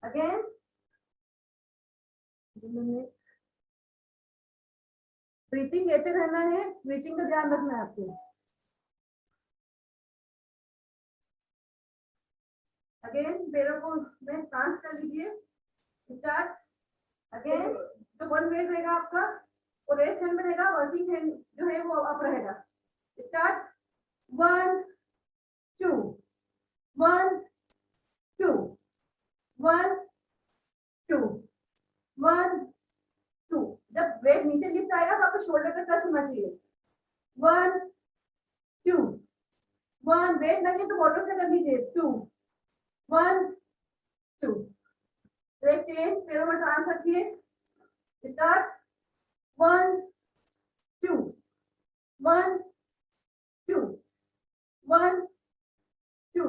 Again breathing लेते रहना है, ब्रीथिंग का ध्यान रखना है आपको। अगेन पैरों को में सांस कर लीजिए। स्टार्ट। अगेन जो वन वेट रहेगा आपका वो रेस्ट हैंड में रहेगा, वर्किंग हैंड जो है वो अप रहेगा। स्टार्ट। 1 2 1 2 1 2 1 2। जब वेट नीचे लिफ्ट आएगा तो आपको शोल्डर पे टच होना चाहिए। 1 2 1। वेट नहीं तो बॉटल से कर लीजिए। 2 1 2। लेग चेंज, पैरों में ट्रांस रखिए। स्टार्ट। 1 2 1 2 1 2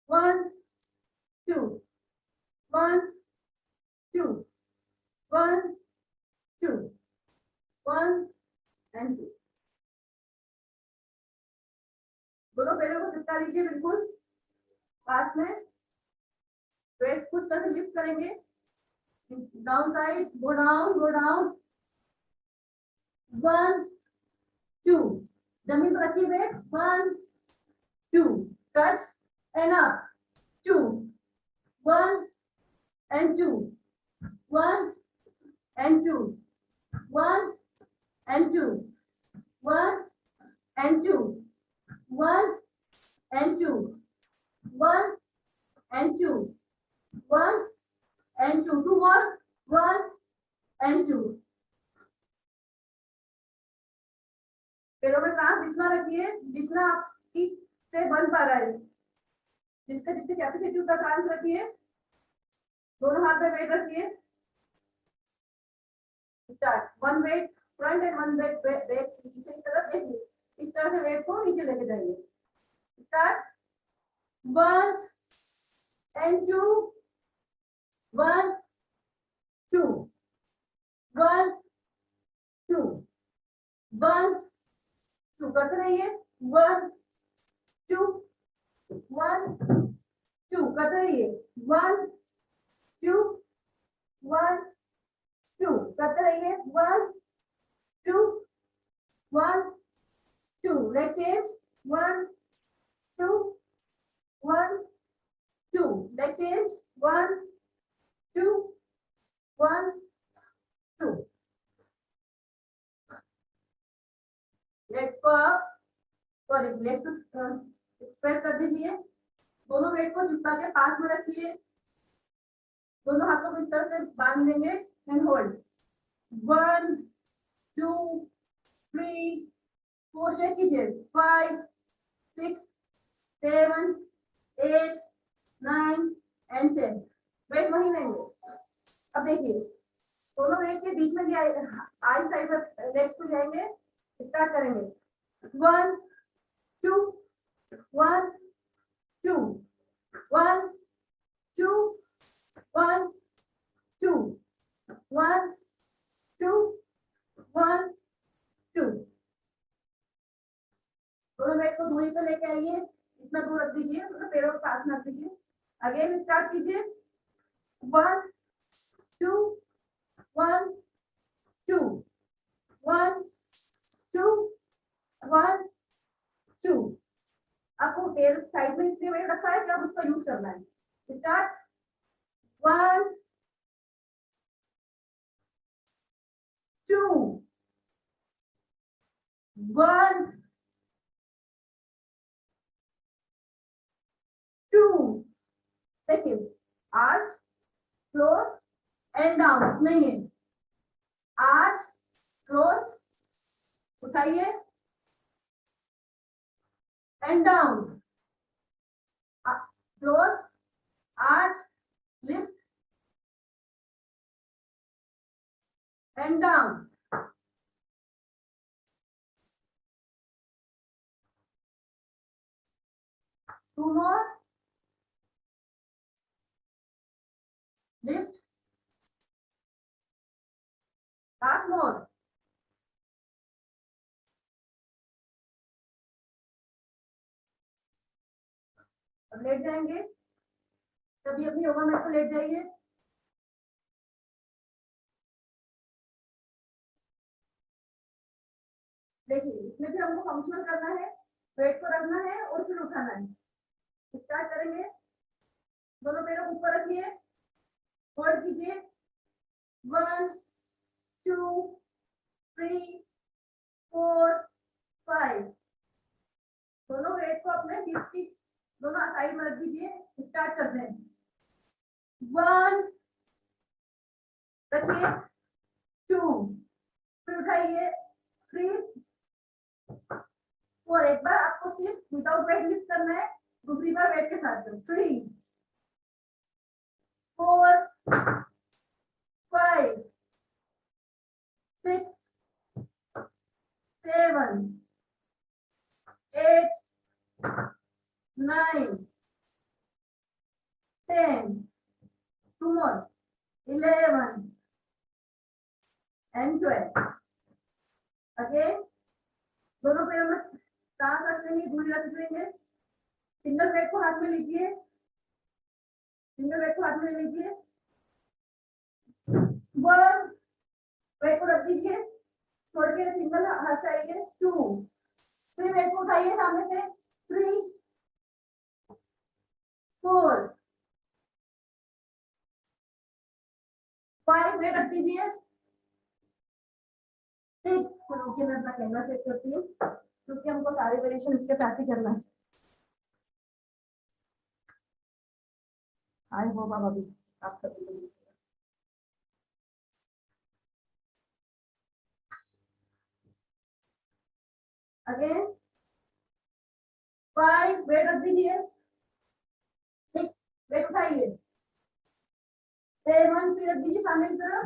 1 2 1 2 1 2 1 एंड 2। दोनों पैरों को चिपका लीजिए बिल्कुल पास में। वेट कुछ तरह लिफ्ट करेंगे। Down side, go down, go down. 1 2। जमीन पर रखिए weight. 1 2 touch and up. 2 1 and 2 1 and 2 1 and 2 1 and 2 1 and 2 1 and 2 1 and 2। two more। 1 and 2। पैरों में ट्रांस जितना रखिए जितना आपकी से बन पा रहा है, जिसका जिससे कैपेसिटी उतना ट्रांस रखिए। दोनों हाथ में वेट रखिए। Start. One weight front and one weight back पीछे की तरफ देखिए। इस तरह से वेट को नीचे लेके जाइए। स्टार्ट। 1 and 2 1 2 1 2 1 2 करते रहिए। 1 2 1 2 करते रहिए। 1 2 1 2 करते रहिए। 1 2 1 2। Leg change. 1 2 1 2। Leg change. 1 2 1 2। Leg को आप सॉरी लेग को स्प्रेड कर दीजिए। दोनों वेट को चिपका के पास में रखिए। दोनों हाथों को इस तरह से बांध देंगे एंड होल्ड। 1 2 3 4 शेक कीजिए। 5 6 7 8 9 एंड 10। वेट वहीं लेंगे। अब देखिए दोनों वेट के बीच में भी आई साइड पर लेग्स को जाएंगे। स्टार्ट करेंगे। 1 2 1 2 1 2 1 2 1 2 1 2। दोनों वेट को दूरी पे लेके आइए। इतना दूर रख दीजिए, मतलब पैरों के पास में रख दीजिए। अगेन स्टार्ट कीजिए। 1 2 1 2 1 2 1 2। आपको पैर साइड में इसलिए वेट रखा है कि आप उसका यूज करना है। स्टार्ट। 1 2 1 2। देखिए आर्च क्लोज एंड डाउन नहीं है। आर्च क्लोज उठाइए and down. Close arch lift and down. Two more. Lift. Last more. अब लेट जाएंगे। तभी अपनी योगा मैट पर लेट जाइए। देखिए इसमें भी हमको फंक्शनल करना है, वेट को रखना है और फिर उठाना है। स्टार्ट करेंगे, दोनों पैरों को ऊपर रखिए, होल्ड कीजिए, 1 2 3 4 5। दोनों वेट को अपने हिप की दोनों साइड में रख दीजिए। स्टार्ट करते हैं, 1 रखिए, 2 फिर उठाइए, 3 4। एक बार आपको सिर्फ विदाउट वेट लिफ्ट करना है, दूसरी बार वेट के साथ। 3 4 5 6 7 8 9 10 2 more 11 and 12। अगेन दोनों पैरों में सांस रख लेंगे, धूल रख लेंगे। सिंगल वेट को हाथ में लीजिए, सिंगल वेट को हाथ में लीजिए, 1 वेट को रख दीजिए, छोड़ के सिंगल हाथ से आइए, 2 फिर वेट को उठाइए सामने से, 3 4 5 वेट रख दीजिए, 6। रुकिए मैं अपना कैमरा सेट करती हूँ क्योंकि हमको सारे वेरिएशन इसके साथ ही करना है। आई होप आप अभी आप सभी अगेन 5 वेट रख दीजिए, 6 वेट उठाइए, 7 फिर रख दीजिए सामने की तरफ,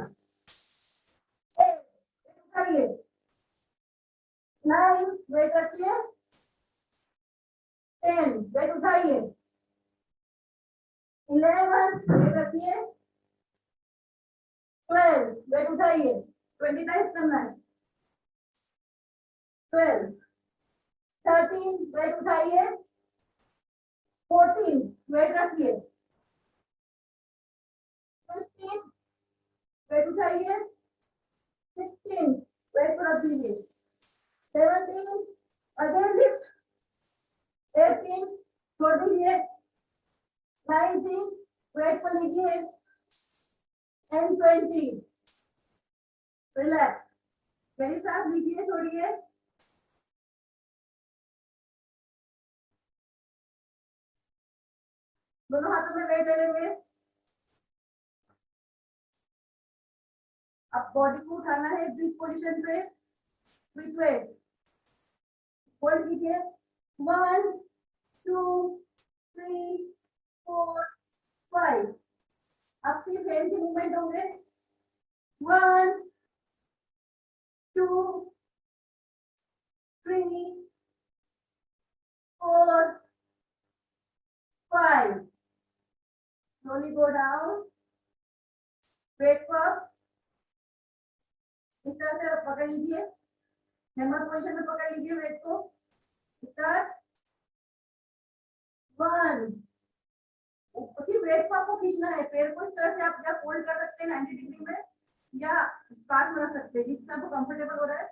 8 वेट उठाइए, 9 वेट रखिए, 10 वेट उठाइए, 11 वेट रखिए, 12 वेट उठाइए, 20 टाइम्स करना है, 12 13 वेट उठाइए, 14 वेट रखिए, 15 वेट उठाइए, 16 वेट को रख दीजिए, 17 अगेन लिफ्ट, 18 छोड़ दीजिए, 19 वेट को लीजिए, and 20 रिलैक्स। मेरी सांस लीजिए, छोड़िए, दोनों हाथों में वेट ले लेंगे। अब बॉडी को उठाना है ब्रीथ पोजीशन पे विथ वेट, होल्ड कीजिए, 1 2 3 4 5। अब सिर्फ हैंड के मूवमेंट होंगे, 1 2 3 4 5। slowly go down, वेट को अब इस तरह से पकड़ लीजिए, हैमर पोजीशन में पकड़ लीजिए वेट को। स्टार्ट, 1 उसी वेट को आपको खींचना है, पैर को इस तरह से आप या फोल्ड कर सकते हैं 90 डिग्री में या पास में रख सकते हैं, जिससे आपको कंफर्टेबल हो रहा है।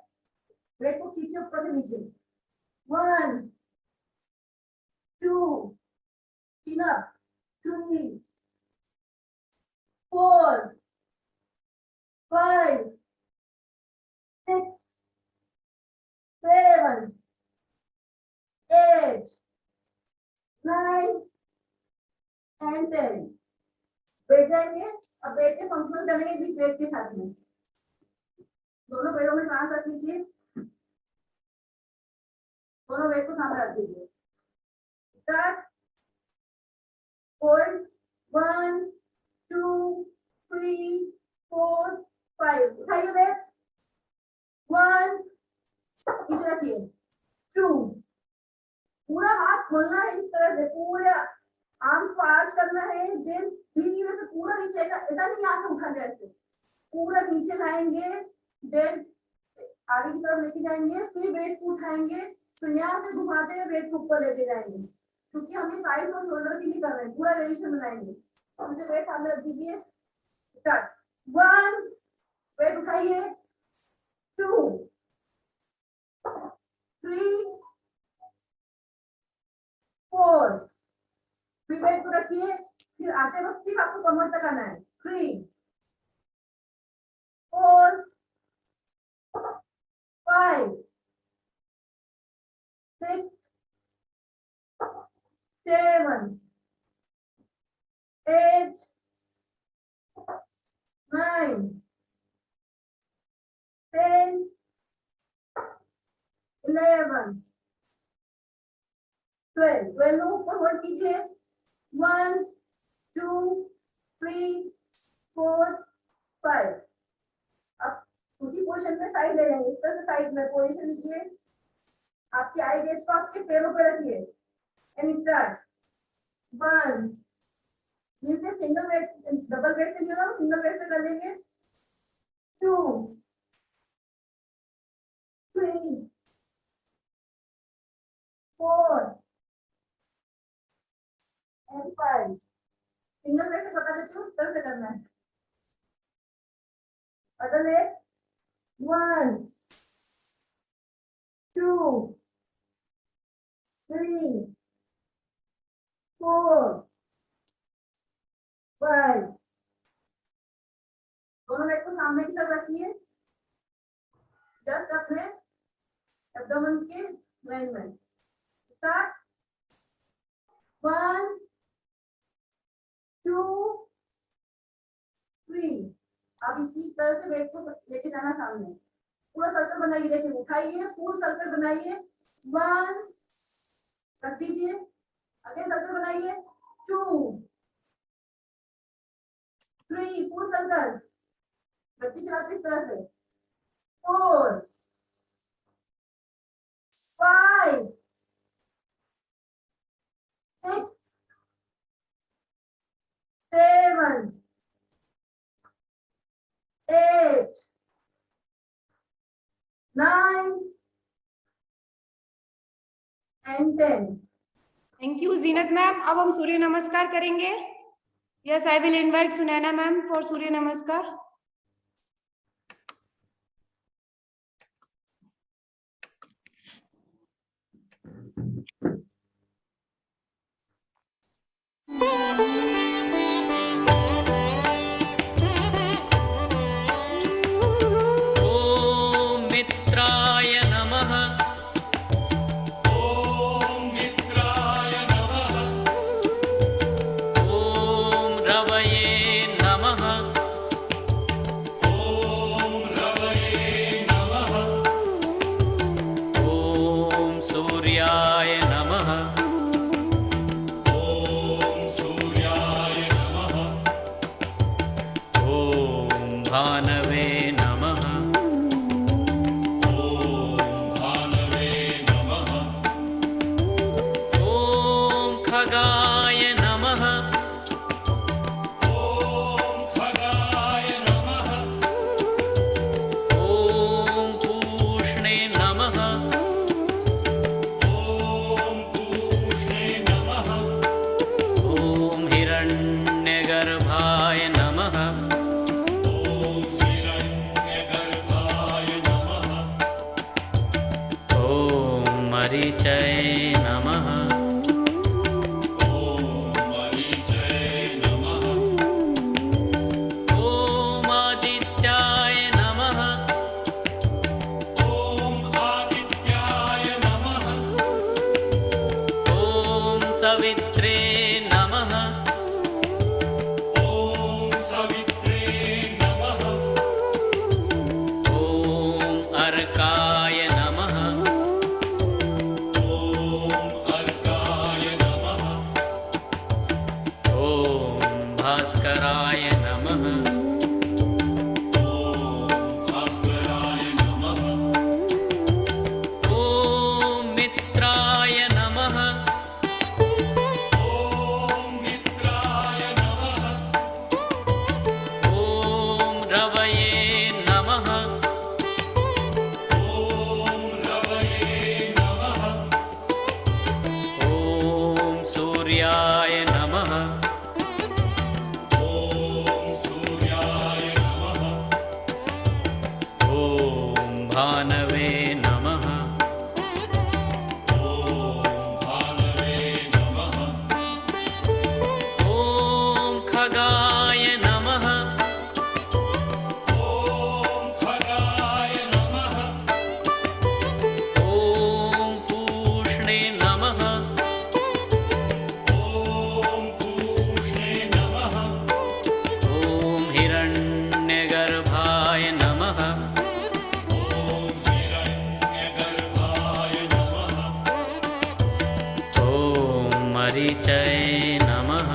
वेट को खींचिए ऊपर से नीचे, 1 2 chin up, 3 4 5 6 7 8 9 and 10। बैठ जाएंगे। अब बैठ के फंक्शनल करेंगे बीच वेट के साथ में, दोनों पैरों में सांस रख लीजिए, दोनों वेट को सामने रख दीजिए। Start, hold, 1 2 3 4 5। उठाइए वेट, 1 नीचे रखिए, 2 पूरा हाथ खोलना है इस तरह से, पूरा आर्म को आर्च करना है, देन धीरे से पूरा नीचे, ऐसा नहीं यहाँ से उठा जाए, पूरा नीचे लाएंगे, देन आगे की तरफ लेके जाएंगे, फिर वेट को उठाएंगे, फिर यहाँ से घुमाते हुए वेट को ऊपर लेके जाएंगे, क्योंकि हम ये साइड और शोल्डर की नहीं कर रहे हैं, पूरा वेरिएशन बनाएंगे। मुझे वेट सामने रख दीजिए। स्टार्ट। 1, वेट उठाइए। 2, 3, 4, फिर वेट को रखिए। फिर आते वक्त सिर्फ आपको कमर तक आना है। 3, 4, 5, 6, 7, 8, 9, 10, 11, 12। 12 ऊपर होल्ड कीजिए। 1, 2, 3, 4, 5। अब उसी पोजीशन में साइड ले लेंगे। इस तरह से साइड में पोजीशन लीजिए। आपकी आई गेज को आपके पैरों पे रखिए। And start. 1, नीचे सिंगल वेट, डबल वेट से नहीं, सिंगल वेट से कर लेंगे। 2, 3, 4 एंड 5। सिंगल वेट से बता देती हूँ, इस तरह से करना है। Other leg. 1, 2, 3, 4, 5। दोनों लेग को सामने की तरफ रखिए, जस्ट अपने एब्डोमेन के लाइन में। स्टार्ट। 1, 2, 3। अब इसी तरह से वेट को लेके जाना सामने। पूरा सर्कल बनाइए। देखिए, उठाइए, फुल सर्कल बनाइए। 1, रख दीजिए। अगेन सर्कल बनाइए। 2, 3, फुल सर्कल गति चलाते इस तरह से। 4, 5, 6, 7, 8, 9 and 10। Thank you Zeenat ma'am. अब हम सूर्य नमस्कार करेंगे। Yes, I will invite Sunaina ma'am for Surya Namaskar. भानवे नमः। ॐ खगाय नमः। ॐ पूष्णे नमः। ॐ हिरण्यगर्भाय नमः। ॐ मरीचये नमः।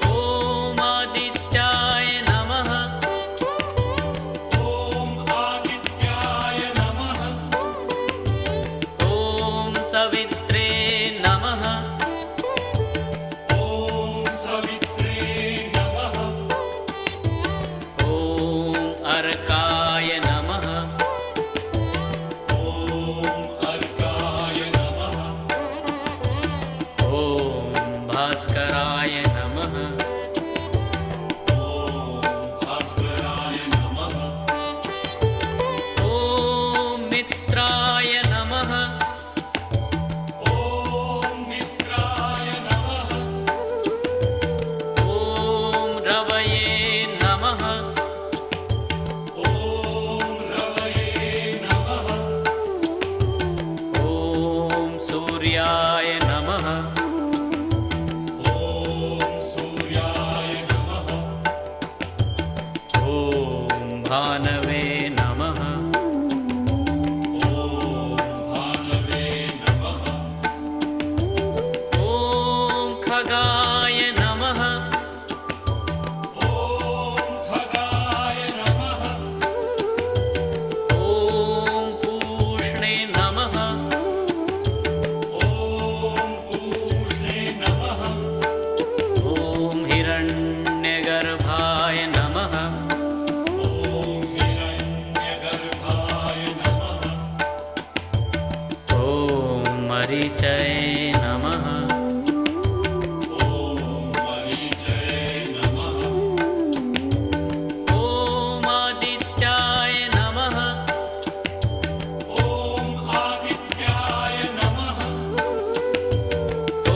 ॐ आदित्याय नमः। ॐ सवित्रे नमः। ॐ अर्काय नमः। ॐ भास्कराय नमः। ॐ मित्राय नमः। ॐ रवये नमः। ॐ सूर्याय नमः। ॐ भानवे नमः। ॐ खगाय नमः। ॐ पूष्णे नमः। ॐ हिरण्यगर्भाय नमः। ॐ मरीचये नमः। ॐ आदित्याय नमः।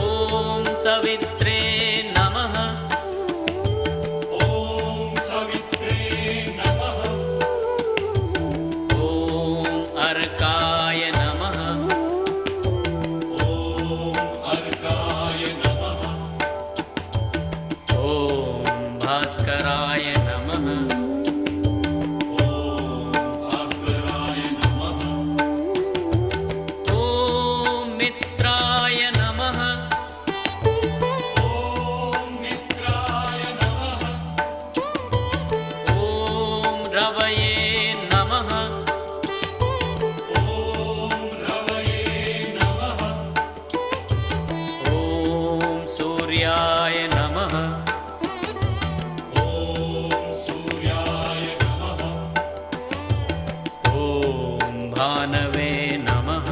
ॐ सवित्रे नमः। ॐ अर्काय नमः। ॐ भास्कराय नमः। ॐ मित्राय नमः। ॐ रवये नमः। ॐ सूर्याय नमः। ॐ भानवे नमः।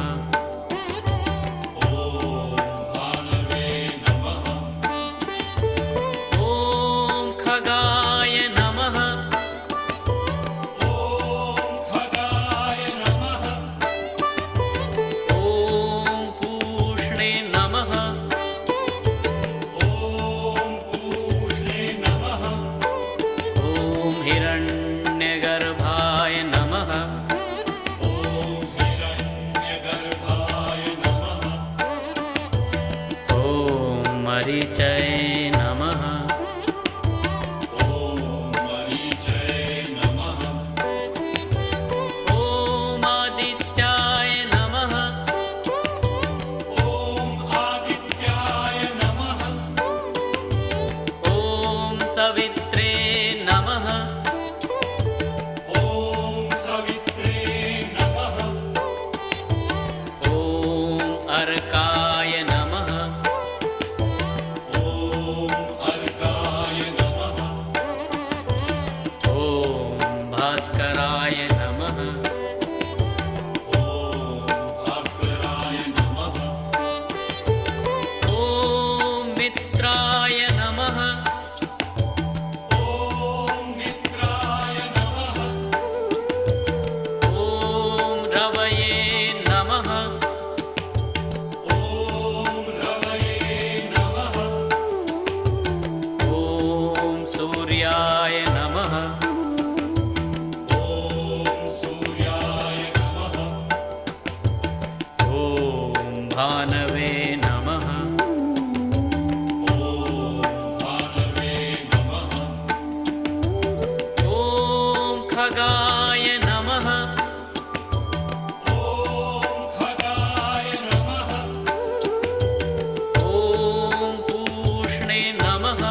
ॐ खगाय नमः। ॐ पूष्णे नमः। ॐ हिरण्यगर्भाय नमः। ॐ मरीचये नमः। ॐ आदित्याय नमः। ॐ सवित्रे नमः। ॐ अर्काय नमः। भानवे नमः ॐ खगाय नमः ॐ पूष्णे नमः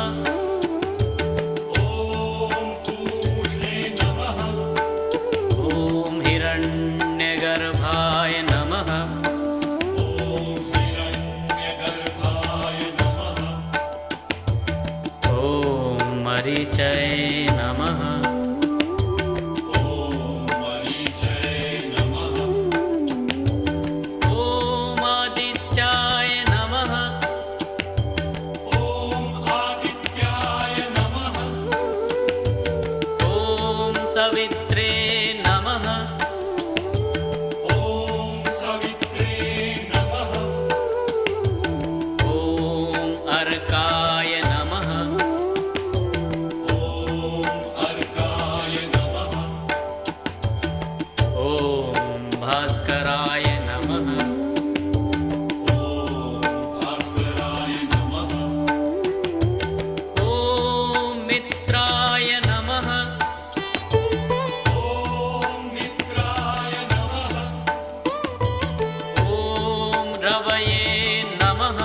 ॐ हिरण्यगर्भाय नमः ॐ मरीचये नमः ॐ आदित्याय नमः ॐ सवित्रे नमः ॐ अर्काय नमः ॐ भास्कराय नमः ॐ मित्राय नमः ॐ रवये नमः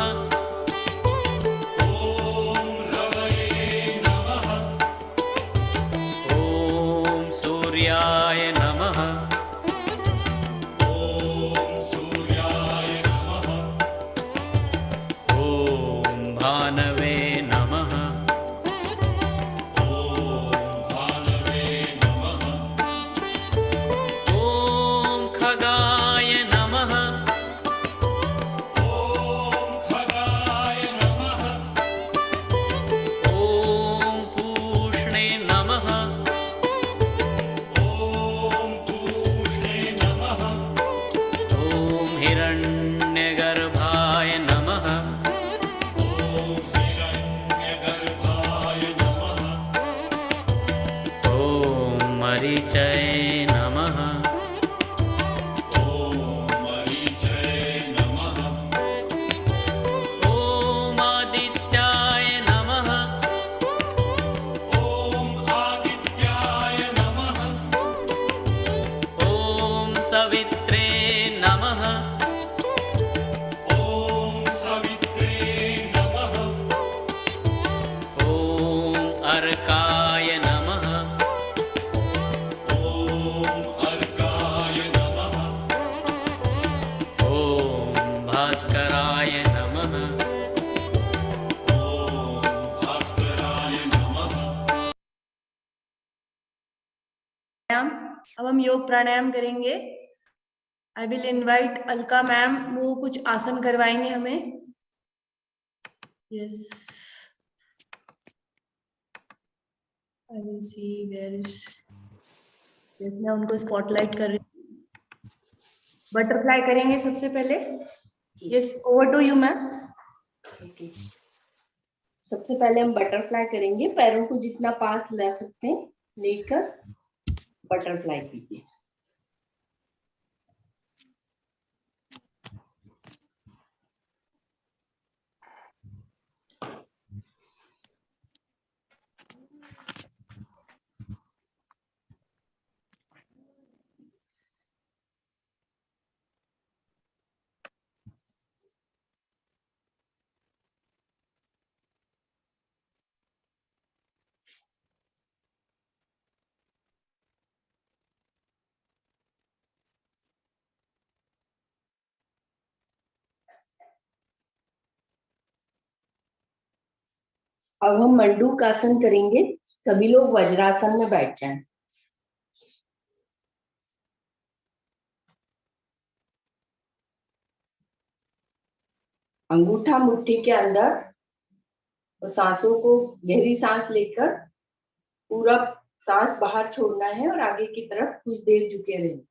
ॐ सूर्याय नमः ॐ भानवे नमः ॐ खगाय नमः ॐ पूष्णे नमः ॐ हिरण्यगर्भाय नमः ॐ मरीचये नमः ॐ आदित्याय नमः ॐ सवित्रे नमः ॐ अर्काय नमः ॐ भास्कराय नमः प्राणायाम। अब हम योग प्राणायाम करेंगे। I will invite Alka ma'am, वो कुछ आसन करवाएंगे हमें। Yes, I will see where is. Yes, मैं उनको स्पॉटलाइट कर रही हूँ। बटरफ्लाई करेंगे सबसे पहले। Yes, over to you ma'am. Okay, सबसे पहले हम बटरफ्लाई करेंगे। पैरों को जितना पास ला सकते हैं लेकर बटरफ्लाई कीजिए। अब हम मंडूक आसन करेंगे। सभी लोग वज्रासन में बैठ जाएं। अंगूठा मुट्ठी के अंदर और सांसों को गहरी सांस लेकर पूरा सांस बाहर छोड़ना है और आगे की तरफ कुछ देर झुके रहना।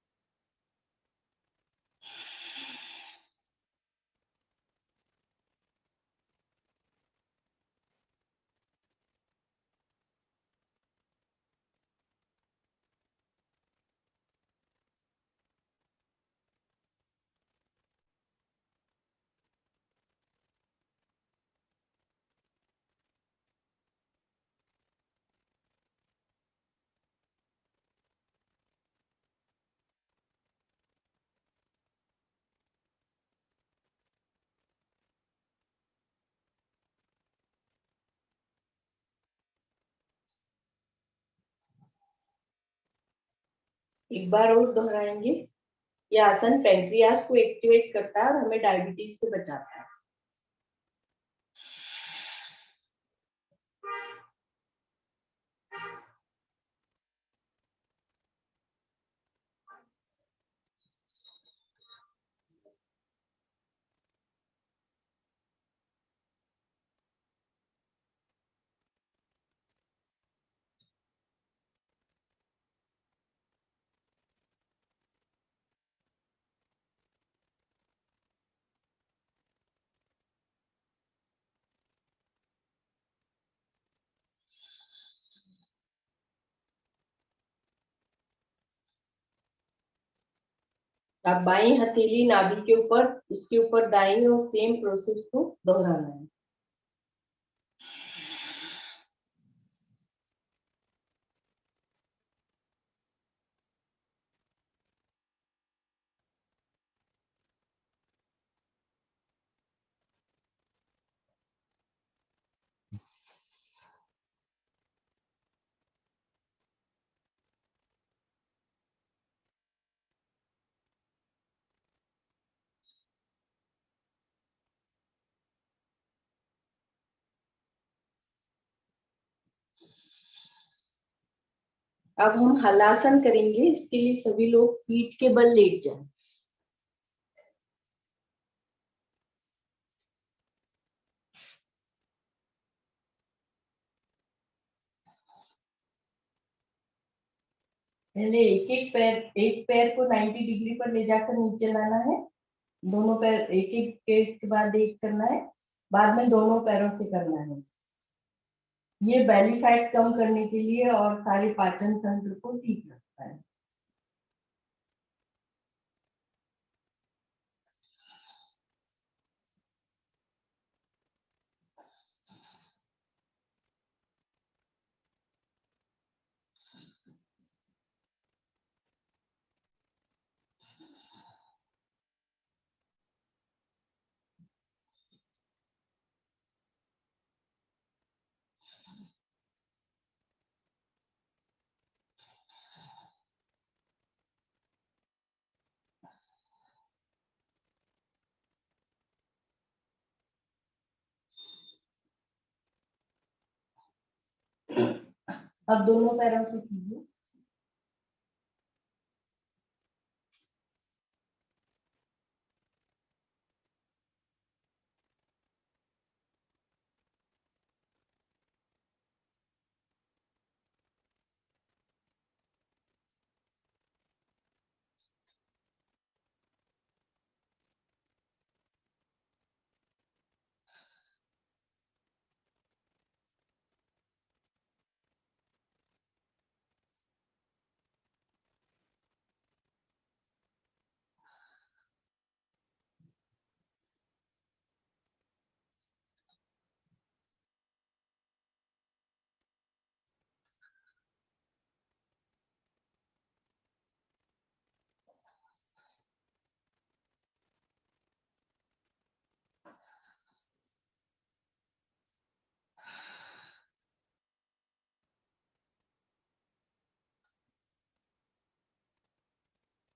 एक बार और दोहराएंगे। ये आसन पेनक्रियास को एक्टिवेट करता है और हमें डायबिटीज से बचाता है। अब बाई हथेली नाभि के ऊपर, उसके ऊपर दाई, और सेम प्रोसेस को दोहराना है। अब हम हलासन करेंगे। इसके लिए सभी लोग पीठ के बल लेट जाएं। पहले एक पैर को 90 डिग्री पर ले जाकर नीचे लाना है। दोनों पैर एक एक के बाद एक करना है। बाद में दोनों पैरों से करना है। ये बेली फैट कम करने के लिए और सारे पाचन तंत्र को ठीक रखता है। अब दोनों पैरों से कीजिए।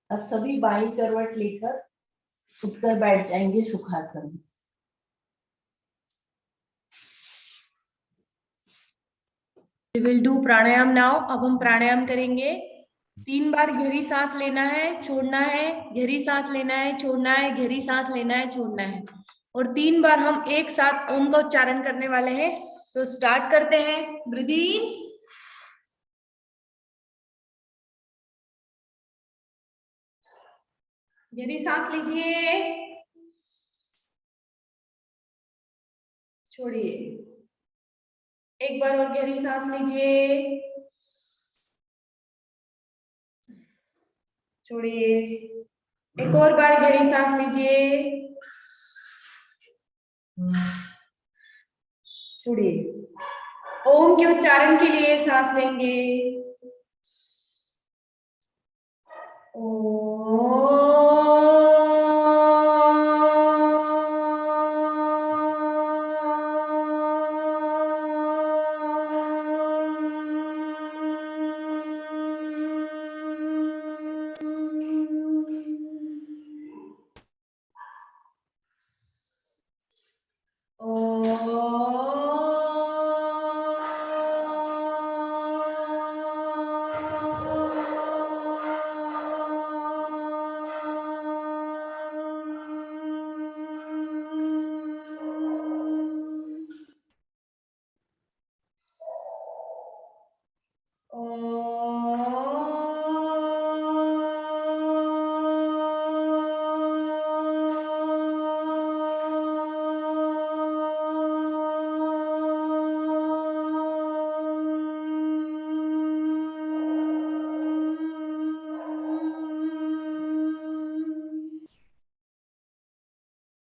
अब सभी बाईं करवट लेकर उठकर बैठ जाएंगे सुखासन में। We will do pranayama now। अब हम प्राणायाम करेंगे। 3 बार गहरी सांस लेना है, छोड़ना है, गहरी सांस लेना है, छोड़ना है, गहरी सांस लेना है, छोड़ना है। और 3 बार हम एक साथ ओम का उच्चारण करने वाले हैं। तो स्टार्ट करते हैं। ब्रीथ इन, गहरी सांस लीजिए, छोड़िए। एक बार और गहरी सांस लीजिए, छोड़िए। एक और बार गहरी सांस लीजिए, छोड़िए। ओम के उच्चारण के लिए सांस लेंगे।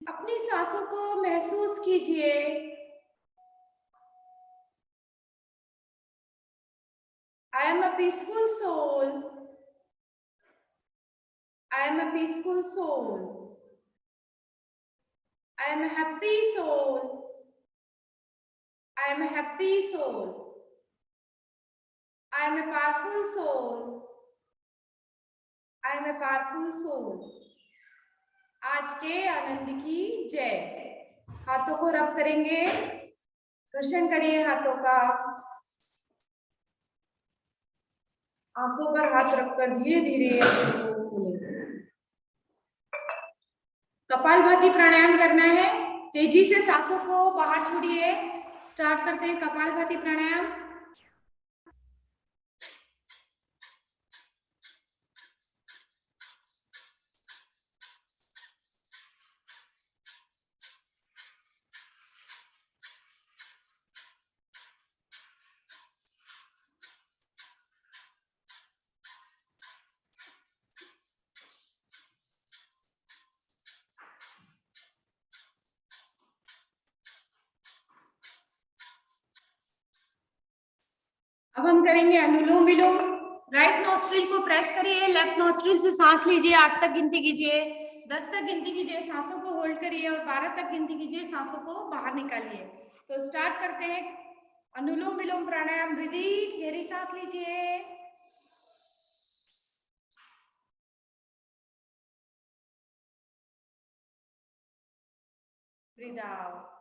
अपनी सांसों को महसूस कीजिए। I am a peaceful soul. I am a peaceful soul. I am a happy soul. I am a happy soul. I am a powerful soul. I am a powerful soul. आज के आनंद की जय। हाथों को रब करेंगे, घर्षण करिए हाथों का। आंखों पर हाथ रखकर धीरे धीरे कपालभाति प्राणायाम करना है। तेजी से सांसों को बाहर छोड़िए। स्टार्ट करते हैं कपालभाति प्राणायाम। अब हम करेंगे अनुलोम विलोम। राइट नोस्ट्रिल को प्रेस करिए, लेफ्ट नोस्ट्रिल से सांस लीजिए, 8 तक गिनती कीजिए, 10 तक गिनती कीजिए, सांसों को होल्ड करिए और 12 तक गिनती कीजिए, सांसों को बाहर निकालिए। तो स्टार्ट करते हैं अनुलोम विलोम प्राणायाम। ब्रीदिंग, गहरी सांस लीजिए, ब्रीद आउट।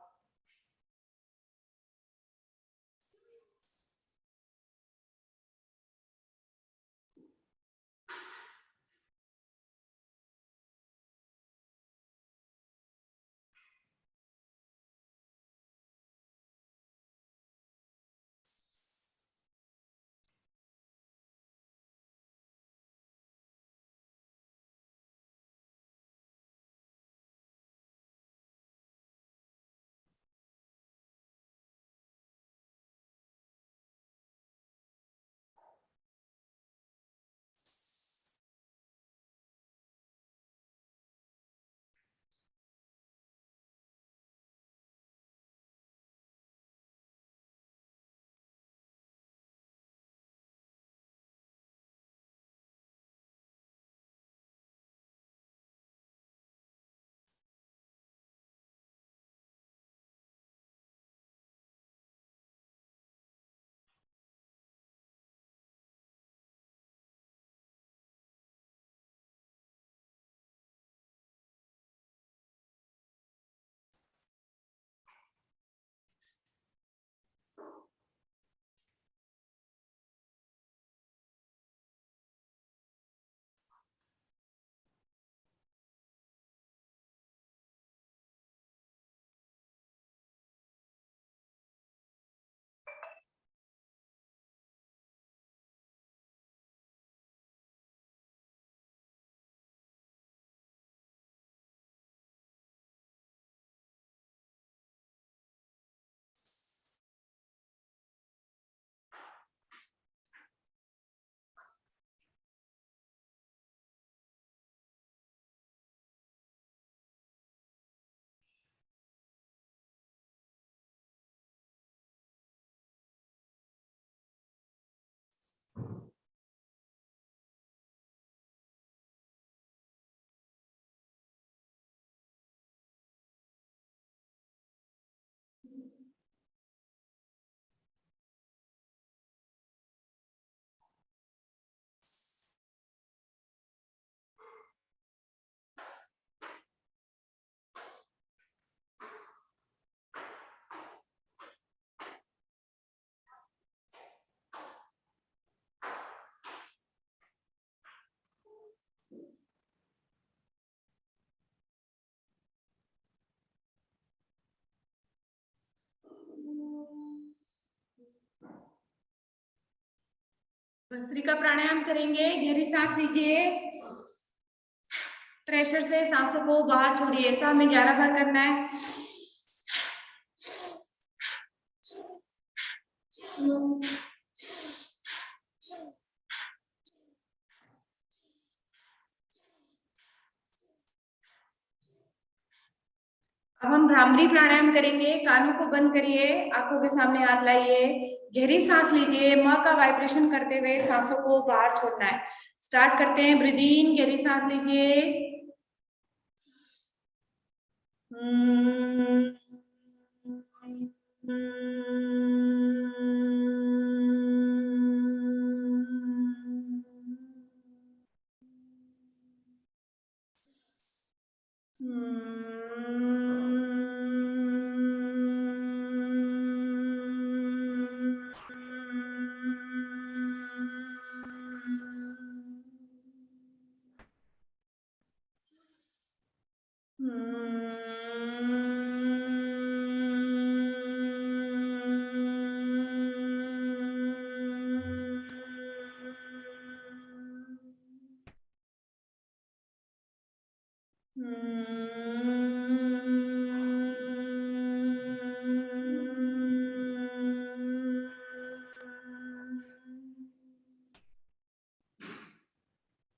भस्त्रिका प्राणायाम करेंगे। गहरी सांस लीजिए, प्रेशर से सांसों को बाहर छोड़िए। ऐसा हमें 11 बार करना है। अब हम भ्रामरी प्राणायाम करेंगे। कानों को बंद करिए, आंखों के सामने हाथ लाइए, गहरी सांस लीजिए। म का वाइब्रेशन करते हुए सांसों को बाहर छोड़ना है। स्टार्ट करते हैं। ब्रीथ इन, गहरी सांस लीजिए।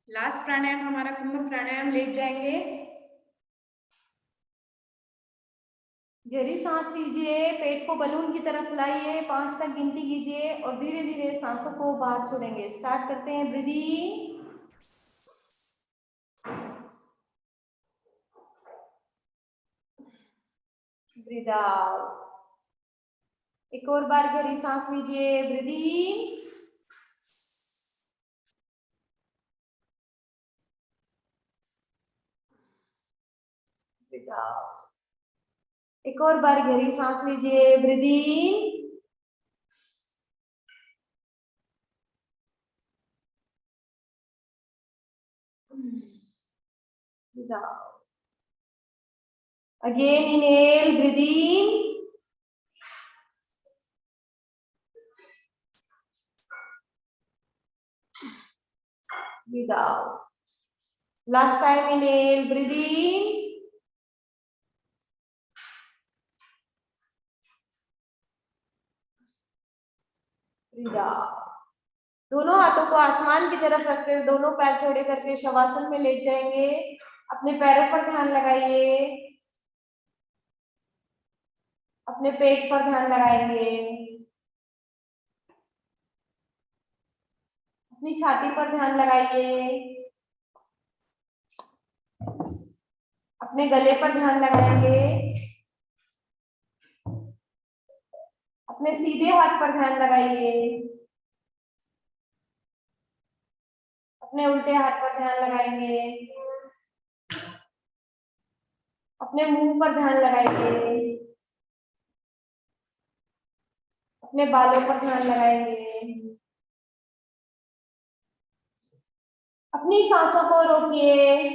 लास्ट प्राणायाम हमारा कुंभ प्राणायाम। लेट जाएंगे, गहरी सांस लीजिए, पेट को बलून की तरफ फुलाइए, 5 तक गिनती कीजिए और धीरे धीरे सांसों को बाहर छोड़ेंगे। स्टार्ट करते हैं। ब्रीथ इन, ब्रीथ आउट। एक और बार गहरी सांस लीजिए। ब्रीथ इन, ब्रीथ आउट। एक और बार गहरी सांस लीजिए। Breathe in, breathe out. Again inhale, breathe in. Breathe out. Last time inhale, breathe in. Breathe out. दोनों हाथों को आसमान की तरफ रखकर दोनों पैर चौड़े करके शवासन में लेट जाएंगे। अपने पैरों पर ध्यान लगाइए, अपने पेट पर ध्यान लगाएंगे, अपनी छाती पर ध्यान लगाइए, अपने गले पर ध्यान लगाएंगे, अपने सीधे हाथ पर ध्यान लगाइए, अपने उल्टे हाथ पर ध्यान लगाएंगे, अपने मुंह पर ध्यान लगाइए, अपने बालों पर ध्यान लगाएंगे, अपनी सांसों को रोकिए,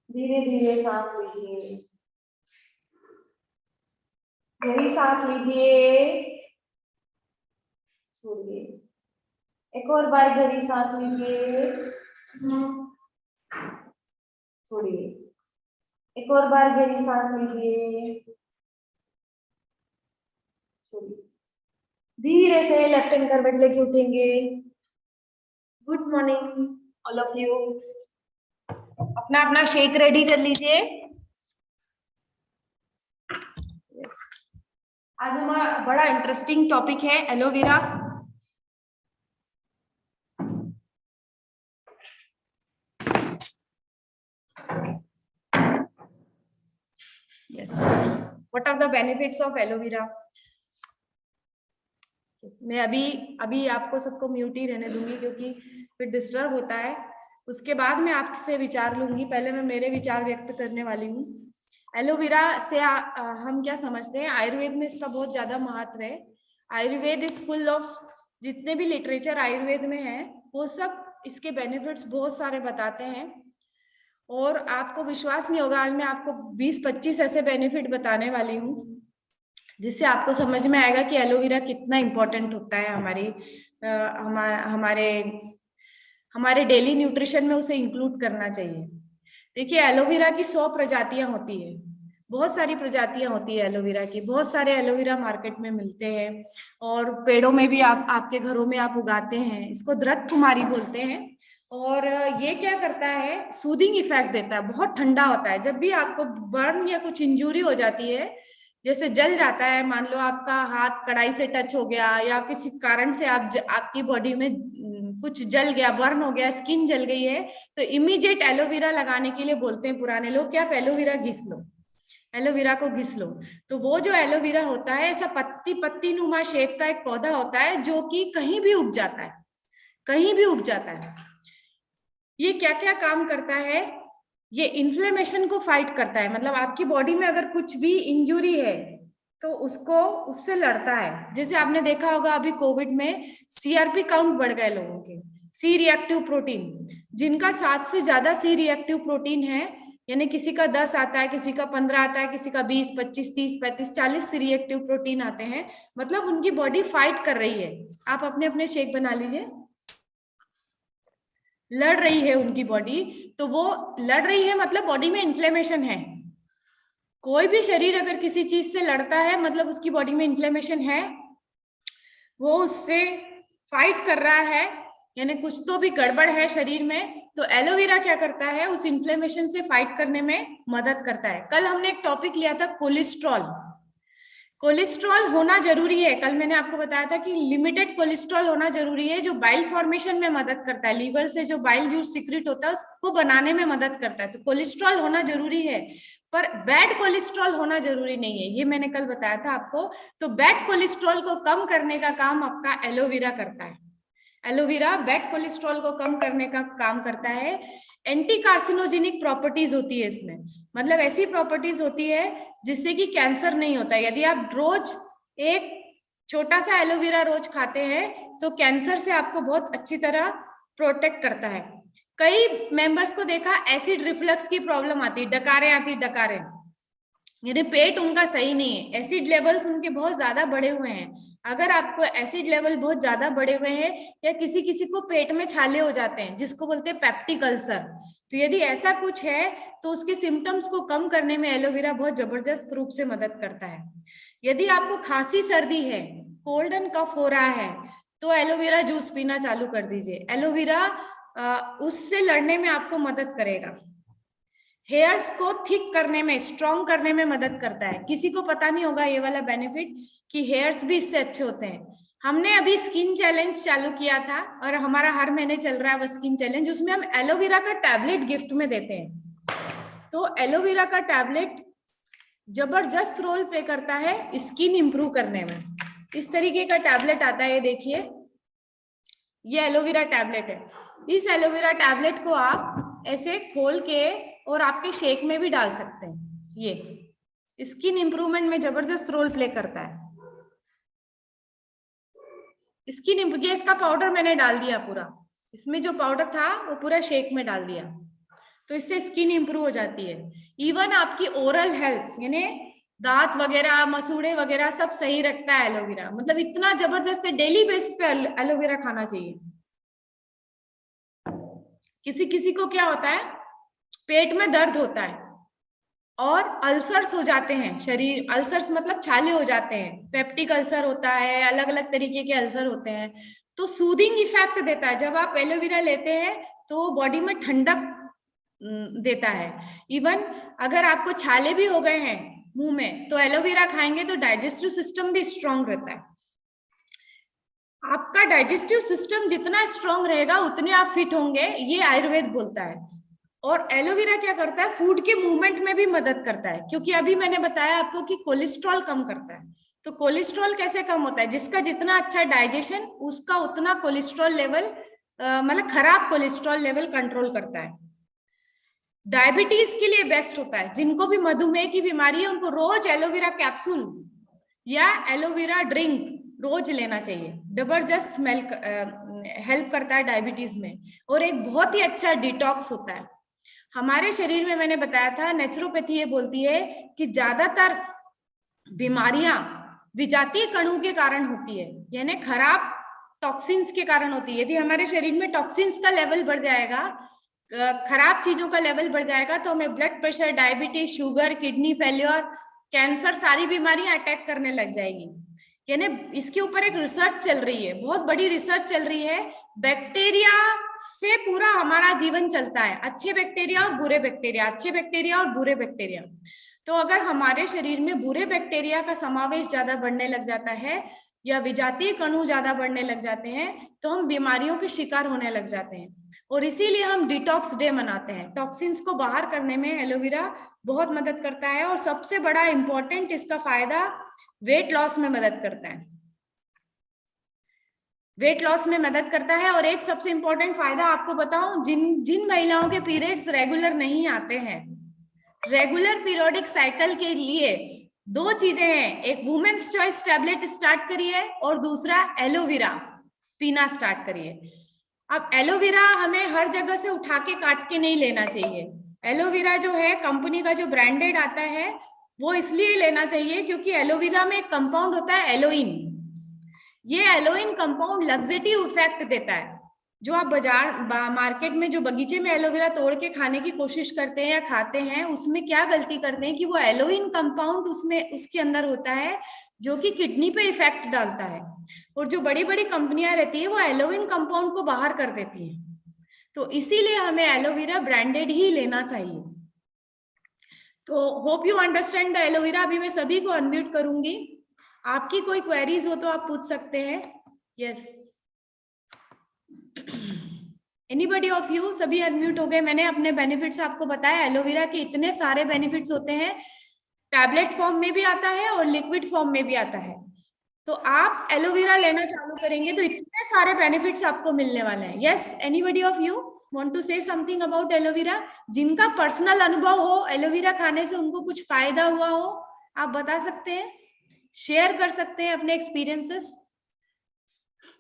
धीरे धीरे सांस लीजिए, गहरी सांस लीजिए, छोड़िए। एक और बार गहरी सांस लीजिए, छोड़िए। एक और बार गहरी सांस लीजिए, छोड़िए। धीरे से लेफ्ट हैंड करवट लेके उठेंगे। Good morning all of you. अपना अपना शेक रेडी कर लीजिए। आज हमारा बड़ा इंटरेस्टिंग टॉपिक है aloe vera. Yes. What are the benefits of aloe vera? मैं अभी आपको सबको म्यूट ही रहने दूंगी क्योंकि फिर डिस्टर्ब होता है। उसके बाद मैं आपसे विचार लूंगी। पहले मैं मेरे विचार व्यक्त करने वाली हूँ। एलोवेरा से हम क्या समझते हैं? आयुर्वेद में इसका बहुत ज्यादा महत्व है। आयुर्वेद इज फुल ऑफ, जितने भी लिटरेचर आयुर्वेद में है वो सब इसके बेनिफिट्स बहुत सारे बताते हैं और आपको विश्वास नहीं होगा, आज मैं आपको 20-25 ऐसे बेनिफिट बताने वाली हूँ जिससे आपको समझ में आएगा कि एलोवेरा कितना इम्पोर्टेंट होता है हमारे हमारे डेली न्यूट्रिशन में उसे इंक्लूड करना चाहिए। देखिए एलोवेरा की 100 प्रजातियां होती है, बहुत सारी प्रजातियां होती है एलोवेरा की, बहुत सारे एलोवेरा मार्केट में मिलते हैं और पेड़ों में भी आपके घरों में आप उगाते हैं। इसको दृत कुमारी बोलते हैं और ये क्या करता है, सूदिंग इफेक्ट देता है, बहुत ठंडा होता है। जब भी आपको बर्न या कुछ इंजरी हो जाती है, जैसे जल जाता है, मान लो आपका हाथ कढ़ाई से टच हो गया या किसी कारण से आपकी बॉडी में कुछ जल गया, बर्न हो गया, स्किन जल गई है, तो इमीडिएट एलोवेरा लगाने के लिए बोलते हैं पुराने लोग कि आप एलोवेरा घिस लो, एलोवेरा को घिस लो। तो वो जो एलोवेरा होता है ऐसा पत्ती पत्ती नुमा शेप का एक पौधा होता है जो कि कहीं भी उग जाता है, कहीं भी उग जाता है। ये क्या क्या काम करता है, ये इन्फ्लेमेशन को फाइट करता है, मतलब आपकी बॉडी में अगर कुछ भी इंजुरी है तो उससे लड़ता है। जैसे आपने देखा होगा अभी कोविड में सीआरपी काउंट बढ़ गए लोगों के, सी रिएक्टिव प्रोटीन, जिनका 7 से ज्यादा सी रिएक्टिव प्रोटीन है, यानी किसी का 10 आता है, किसी का 15 आता है, किसी का 20, 25, 30, 35, 40 सी रिएक्टिव प्रोटीन आते हैं, मतलब उनकी बॉडी फाइट कर रही है। आप अपने अपने शेक बना लीजिए, लड़ रही है उनकी बॉडी, तो वो लड़ रही है मतलब बॉडी में इन्फ्लेमेशन है। कोई भी शरीर अगर किसी चीज से लड़ता है मतलब उसकी बॉडी में इन्फ्लेमेशन है, वो उससे फाइट कर रहा है, यानी कुछ तो भी गड़बड़ है शरीर में। तो एलोवेरा क्या करता है, उस इन्फ्लेमेशन से फाइट करने में मदद करता है। कल हमने एक टॉपिक लिया था कोलेस्ट्रॉल, कोलेस्ट्रॉल होना जरूरी है। कल मैंने आपको बताया था कि लिमिटेड कोलेस्ट्रॉल होना जरूरी है, जो बाइल फॉर्मेशन में मदद करता है, लीवर से जो बाइल जूस सीक्रेट होता है उसको बनाने में मदद करता है। तो कोलेस्ट्रॉल होना जरूरी है, पर बैड कोलेस्ट्रॉल होना जरूरी नहीं है, ये मैंने कल बताया था आपको। तो बैड कोलेस्ट्रॉल को कम करने का काम आपका एलोवेरा करता है। एलोवेरा बैड कोलेस्ट्रॉल को कम करने का काम करता है। एंटी कार्सिनोजेनिक प्रॉपर्टीज होती है इसमें, मतलब ऐसी प्रॉपर्टीज होती है जिससे कि कैंसर नहीं होता है। यदि आप रोज एक छोटा सा एलोवेरा रोज खाते हैं तो कैंसर से आपको बहुत अच्छी तरह प्रोटेक्ट करता है। कई मेंबर्स को देखा एसिड रिफ्लक्स की प्रॉब्लम आती, डकारें आती, डकारें, यानी पेट उनका सही नहीं है, एसिड लेवल्स उनके बहुत ज्यादा बढ़े हुए हैं। अगर आपको एसिड लेवल बहुत ज्यादा बढ़े हुए हैं या किसी किसी को पेट में छाले हो जाते हैं जिसको बोलते हैं पेप्टिक अल्सर, तो यदि ऐसा कुछ है तो उसके सिम्टम्स को कम करने में एलोवेरा बहुत जबरदस्त रूप से मदद करता है। यदि आपको खांसी सर्दी है, कोल्ड एंड कफ हो रहा है, तो एलोवेरा जूस पीना चालू कर दीजिए। एलोवेरा उससे लड़ने में आपको मदद करेगा। हेयर्स को थिक करने में, स्ट्रॉन्ग करने में मदद करता है। किसी को पता नहीं होगा ये वाला बेनिफिट कि हेयर्स भी इससे अच्छे होते हैं। हमने अभी स्किन चैलेंज चालू किया था और हमारा हर महीने चल रहा है वो स्किन चैलेंज, उसमें हम एलोवेरा का टैबलेट गिफ्ट में देते हैं। तो एलोवेरा का टैबलेट जबरदस्त रोल प्ले करता है स्किन इंप्रूव करने में। इस तरीके का टैबलेट आता है, ये देखिए, ये एलोवेरा टैबलेट है। इस एलोवेरा टैबलेट को आप ऐसे खोल के और आपके शेक में भी डाल सकते हैं। ये स्किन इंप्रूवमेंट में जबरदस्त रोल प्ले करता है। स्किन इंप्रूव, इसका पाउडर मैंने डाल दिया पूरा, इसमें जो पाउडर था वो पूरा शेक में डाल दिया, तो इससे स्किन इंप्रूव हो जाती है। इवन आपकी ओरल हेल्थ, यानी दांत वगैरह, मसूड़े वगैरह सब सही रखता है एलोवेरा। मतलब इतना जबरदस्त है, डेली बेसिस पे एलोवेरा खाना चाहिए। किसी किसी को क्या होता है, पेट में दर्द होता है और अल्सर्स हो जाते हैं, शरीर अल्सर्स मतलब छाले हो जाते हैं, पेप्टिक अल्सर होता है, अलग अलग तरीके के अल्सर होते हैं, तो सूदिंग इफेक्ट देता है। जब आप एलोवेरा लेते हैं तो बॉडी में ठंडक देता है। इवन अगर आपको छाले भी हो गए हैं मुंह में तो एलोवेरा खाएंगे तो डाइजेस्टिव सिस्टम भी स्ट्रांग रहता है। आपका डाइजेस्टिव सिस्टम जितना स्ट्रांग रहेगा उतने आप फिट होंगे, ये आयुर्वेद बोलता है। और एलोवेरा क्या करता है, फूड के मूवमेंट में भी मदद करता है, क्योंकि अभी मैंने बताया आपको कि कोलेस्ट्रॉल कम करता है। तो कोलेस्ट्रॉल कैसे कम होता है, जिसका जितना अच्छा डाइजेशन उसका उतना कोलेस्ट्रॉल लेवल, मतलब खराब कोलेस्ट्रॉल लेवल कंट्रोल करता है। डायबिटीज के लिए बेस्ट होता है। जिनको भी मधुमेह की बीमारी है उनको रोज एलोवेरा कैप्सूल या एलोवेरा ड्रिंक रोज लेना चाहिए, जबरदस्त हेल्प करता है डायबिटीज में। और एक बहुत ही अच्छा डिटॉक्स होता है हमारे शरीर में। मैंने बताया था नेचुरोपैथी ये बोलती है कि ज्यादातर बीमारियां विजातीय कणों के कारण होती है, यानी खराब टॉक्सिन्स के कारण होती है। यदि हमारे शरीर में टॉक्सिन्स का लेवल बढ़ जाएगा, खराब चीजों का लेवल बढ़ जाएगा, तो हमें blood pressure, diabetes, sugar, kidney failure, cancer, सारी बीमारियां अटैक करने लग जाएगी। यानी इसके ऊपर एक रिसर्च चल रही है, बहुत बड़ी रिसर्च चल रही है। बैक्टीरिया से पूरा हमारा जीवन चलता है, अच्छे बैक्टीरिया और बुरे बैक्टीरिया, अच्छे बैक्टीरिया और बुरे बैक्टीरिया। तो अगर हमारे शरीर में बुरे बैक्टीरिया का समावेश ज्यादा बढ़ने लग जाता है या विजातीय कणु ज्यादा बढ़ने लग जाते हैं, तो हम बीमारियों के शिकार होने लग जाते हैं। और इसीलिए हम डिटॉक्स डे मनाते हैं। टॉक्सिन्स को बाहर करने में एलोवेरा बहुत मदद करता है। और सबसे बड़ा इंपॉर्टेंट इसका फायदा वेट लॉस में मदद करता है, वेट लॉस में मदद करता है। और एक सबसे इंपॉर्टेंट फायदा आपको बताऊं, जिन महिलाओं के पीरियड्स रेगुलर नहीं आते हैं, रेगुलर पीरियोडिक साइकिल के लिए 2 चीजें हैं, एक वुमेन्स चॉइस टैबलेट स्टार्ट करिए और दूसरा एलोवेरा पीना स्टार्ट करिए। अब एलोवेरा हमें हर जगह से उठा के काट के नहीं लेना चाहिए। एलोवेरा जो है कंपनी का जो ब्रांडेड आता है वो इसलिए लेना चाहिए क्योंकि एलोवेरा में एक कंपाउंड होता है एलोइन। ये एलोइन कंपाउंड लग्जेटिव इफेक्ट देता है। जो आप मार्केट में जो बगीचे में एलोवेरा तोड़ के खाने की कोशिश करते हैं या खाते हैं, उसमें क्या गलती करते हैं कि वो एलोइन कंपाउंड उसके अंदर होता है जो कि किडनी पे इफेक्ट डालता है। और जो बड़ी बड़ी कंपनियां रहती है वो एलोइन कंपाउंड को बाहर कर देती है। तो इसीलिए हमें एलोवेरा ब्रांडेड ही लेना चाहिए। तो hope you understand the aloe vera. अभी मैं सभी को अनम्यूट करूंगी, आपकी कोई क्वेरीज हो तो आप पूछ सकते हैं। Yes, anybody of you? सभी अनम्यूट हो गए। मैंने अपने बेनिफिट्स आपको बताया। एलोवेरा के इतने सारे बेनिफिट्स होते हैं, टैबलेट फॉर्म में भी आता है और लिक्विड फॉर्म में भी आता है। तो आप एलोवेरा लेना चालू करेंगे तो इतने सारे बेनिफिट्स आपको मिलने वाले हैं। Yes, anybody of you want to say something about aloe vera? जिनका पर्सनल अनुभव हो एलोवेरा खाने से, उनको कुछ फायदा हुआ हो, आप बता सकते हैं, शेयर कर सकते हैं अपने एक्सपीरियंसेस।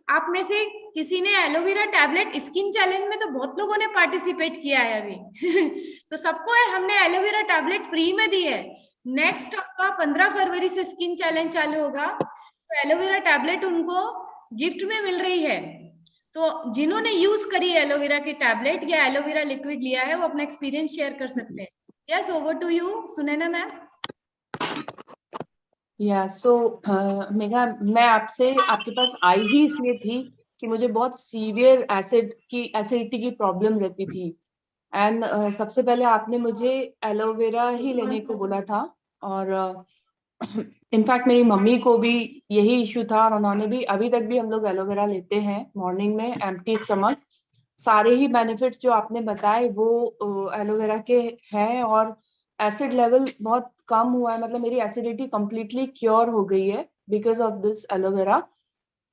आप में से किसी ने एलोवेरा टैबलेट स्किन चैलेंज में तो बहुत लोगों ने पार्टिसिपेट किया है अभी तो सबको हमने एलोवेरा टैबलेट फ्री में दी है। नेक्स्ट आपका 15 फरवरी से स्किन चैलेंज चालू होगा, तो एलोवेरा टैबलेट उनको गिफ्ट में मिल रही है। तो जिन्होंने यूज करी है एलोवेरा की टैबलेट या एलोवेरा लिक्विड लिया है, वो अपना एक्सपीरियंस शेयर कर सकते हैं। Yes, over to you Sunaina ma'am. या सो मेघा, मैं आपके पास आई ही इसलिए थी कि मुझे बहुत सीवियर एसिडिटी की प्रॉब्लम रहती थी। एंड सबसे पहले आपने मुझे एलोवेरा ही लेने को बोला था। और इनफैक्ट मेरी मम्मी को भी यही इशू था और उन्होंने भी, अभी तक भी हम लोग एलोवेरा लेते हैं मॉर्निंग में एम्प्टी स्टमक। सारे ही बेनिफिट्स जो आपने बताए वो एलोवेरा के हैं। और एसिड लेवल बहुत कम हुआ है, मतलब मेरी एसिडिटी कंप्लीटली क्योर हो गई है बिकॉज ऑफ दिस एलोवेरा।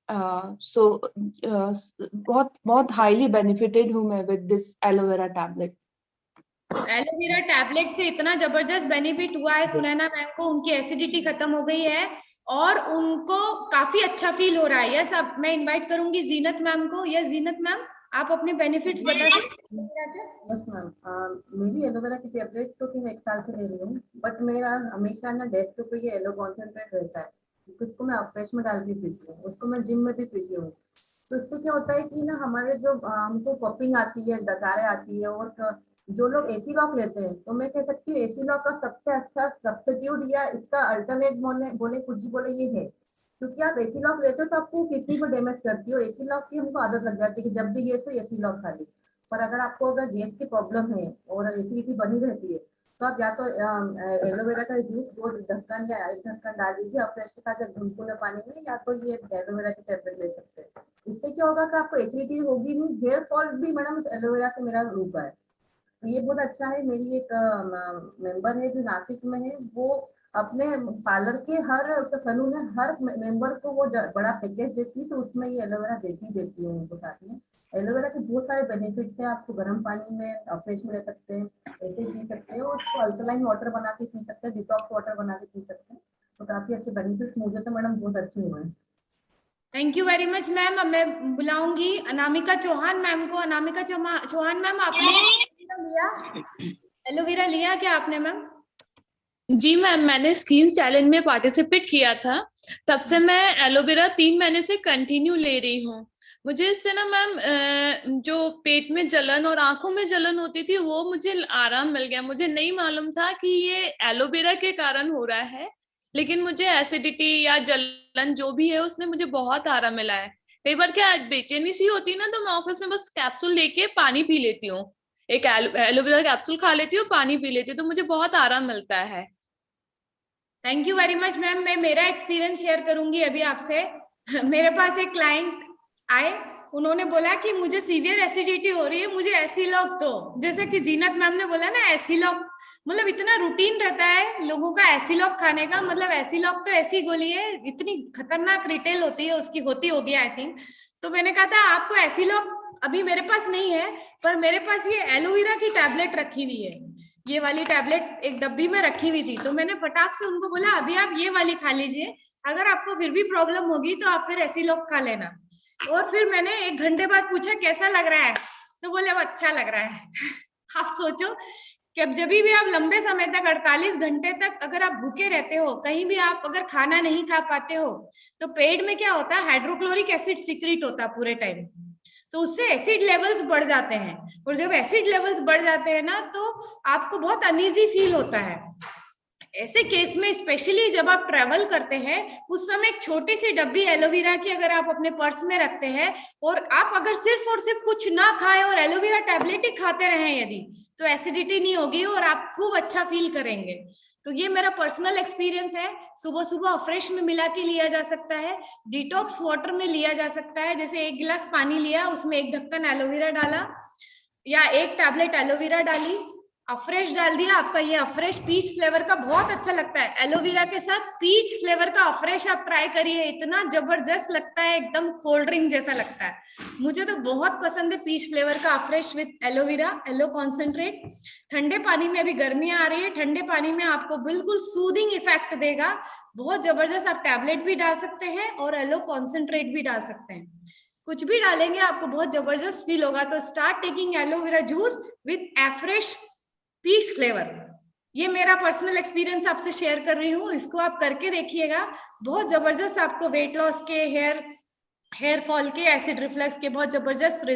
सो बहुत बहुत हाईली बेनिफिटेड हूँ मैं with this aloe vera tablet. Aloe vera tablet से इतना जबरदस्त बेनिफिट हुआ है सुनैना मैम को, उनकी एसिडिटी खत्म हो गई है और उनको काफी अच्छा फील हो रहा है। यस, अब मैं इनवाइट करूंगी जीनत मैम को। यस जीनत मैम, आप अपने बेनिफिट्स बता सकते हैं? यस मैम, मेरी एलोवेरा की टैबलेट तो मैं 1 साल से ले रही हूँ, बट मेरा हमेशा ना डेस्क पे ये एलो कॉन्सेंट्रेट रहता है, उसको मैं फ्रेश में डाल के पीती हूँ, उसको मैं जिम में भी पीती हूँ। तो इससे क्या होता है कि ना हमारे जो हमको पॉपिंग आती है, डकारें आती है, और जो लोग एसी लॉक लेते हैं, तो मैं कह सकती हूँ एसी लॉक का सबसे अच्छा सब्स्टिट्यूट या इसका अल्टरनेट बोले कुछ भी बोले ये है, क्योंकि आप एसी लॉक लेते हो तो आपको किडनी को डैमेज करती हो। एसी लॉक की हमको आदत लग जाती है कि जब भी गैस हो एसी लॉक खा ली। पर अगर आपको अगर गैस की प्रॉब्लम है और एसिडिटी बनी रहती है, तो आप या तो एलोवेरा का जूस 2 ढक्कन या 1 ढक्कन डाल दीजिए और फ्रेश के साथ गुनगुने पानी में, या तो ये एलोवेरा की टैबलेट ले सकते हैं। इससे क्या होगा कि आपको एसिडिटी होगी नहीं, हेयर फॉल भी मैडम एलोवेरा से मेरा रुका है। तो ये बहुत अच्छा है। मेरी एक मेंबर है जो नासिक में है, वो अपने पार्लर के हर सैलून में हर मेंबर को वो बड़ा पैकेज देती है, तो उसमें ये एलोवेरा देती है उनको साथ में। एलोवेरा के बहुत सारे बेनिफिट्स हैं। आपको गर्म पानी में फ्रेश में ले सकते हैं, ऐसे पी सकते हो, उसको अल्कलाइन वाटर बना के पी सकते हैं, डिटॉक्स वाटर बना के पी सकते हैं। तो काफी अच्छे बेनिफिट्स मुझे तो मैडम बहुत अच्छे हुए हैं। Thank you very much ma'am. अब मैं बुलाऊंगी अनामिका चौहान मैम को। अनामिका चौहान मैम, आपने लिया एलोवेरा लिया क्या आपने मैम? जी मैम, मैंने स्किन चैलेंज में पार्टिसिपेट किया था, तब से मैं एलोवेरा 3 महीने से कंटिन्यू ले रही हूँ। मुझे इससे ना मैम जो पेट में जलन और आंखों में जलन होती थी वो मुझे आराम मिल गया। मुझे नहीं मालूम था कि ये एलोवेरा के कारण हो रहा है, लेकिन मुझे एसिडिटी या जलन जो भी है उसमें मुझे बहुत आराम मिला है। कई बार क्या बेचैनी सी होती है ना, तो मैं ऑफिस में बस कैप्सूल लेके पानी पी लेती हूँ, एक एलोवेरा कैप्सूल खा लेती हूँ, पानी पी लेती हूँ, तो मुझे बहुत आराम मिलता है। Thank you very much ma'am. मैं मेरा एक्सपीरियंस शेयर करूंगी अभी आपसे। मेरे पास एक क्लाइंट आए, उन्होंने बोला कि मुझे सीवियर एसिडिटी हो रही है, मुझे एसिलॉक दो। जैसे कि जीनत मैम ने बोला ना, एसिलॉक मतलब इतना रूटीन रहता है लोगों का एसिलॉक खाने का। मतलब एसिलॉक तो ऐसी गोली है, इतनी खतरनाक रिटेल होती है उसकी, होती होगी आई थिंक। तो मैंने कहा था आपको एसिलॉक अभी मेरे पास नहीं है, पर मेरे पास ये एलोवेरा की टैबलेट रखी हुई है, ये वाली टैबलेट एक डब्बी में रखी हुई थी। तो मैंने फटाक से उनको बोला अभी आप ये वाली खा लीजिए, अगर आपको फिर भी प्रॉब्लम होगी तो आप फिर एसिलॉक खा लेना। और फिर मैंने 1 घंटे बाद पूछा कैसा लग रहा है, तो बोले अब अच्छा लग रहा है। आप सोचो कि अब जब भी आप लंबे समय तक 48 घंटे तक अगर आप भूखे रहते हो, कहीं भी आप अगर खाना नहीं खा पाते हो, तो पेट में क्या होता है, हाइड्रोक्लोरिक एसिड सीक्रेट होता है पूरे टाइम, तो उससे एसिड लेवल्स बढ़ जाते हैं। और जब एसिड लेवल्स बढ़ जाते हैं ना, तो आपको बहुत अनईजी फील होता है। ऐसे केस में स्पेशली जब आप ट्रेवल करते हैं, उस समय एक छोटी सी डब्बी एलोवेरा की अगर आप अपने पर्स में रखते हैं, और आप अगर सिर्फ और सिर्फ कुछ ना खाएं और एलोवेरा टैबलेट ही खाते रहें यदि, तो एसिडिटी नहीं होगी और आप खूब अच्छा फील करेंगे। तो ये मेरा पर्सनल एक्सपीरियंस है। सुबह सुबह फ्रेश में मिला के लिया जा सकता है, डिटॉक्स वाटर में लिया जा सकता है। जैसे 1 गिलास पानी लिया, उसमें 1 ढक्कन एलोवेरा डाला या 1 टैबलेट एलोवेरा डाली, अफ्रेश डाल दिया। आपका ये अफ्रेश पीच फ्लेवर का बहुत अच्छा लगता है। एलोवेरा के साथ पीच फ्लेवर का अफ्रेश आप ट्राई करिए, इतना जबरदस्त लगता है, एकदम कोल्ड ड्रिंक जैसा लगता है। मुझे तो बहुत पसंद है पीच फ्लेवर का afresh with aloe vera, aloe concentrate. ठंडे पानी में, अभी गर्मियां आ रही है, ठंडे पानी में आपको बिल्कुल सूदिंग इफेक्ट देगा, बहुत जबरदस्त। आप टैबलेट भी डाल सकते हैं और एलो कॉन्सेंट्रेट भी डाल सकते हैं, कुछ भी डालेंगे आपको बहुत जबरदस्त फील होगा। तो start taking aloe vera juice with afresh peach flavour. ये मेरा पर्सनल एक्सपीरियंस आपसे शेयर कर रही हूँ, इसको आप करके देखिएगा, बहुत जबरदस्त आपको वेट लॉस के, हेयर फॉल के, एसिड रिफ्लक्स के बहुत जबरदस्त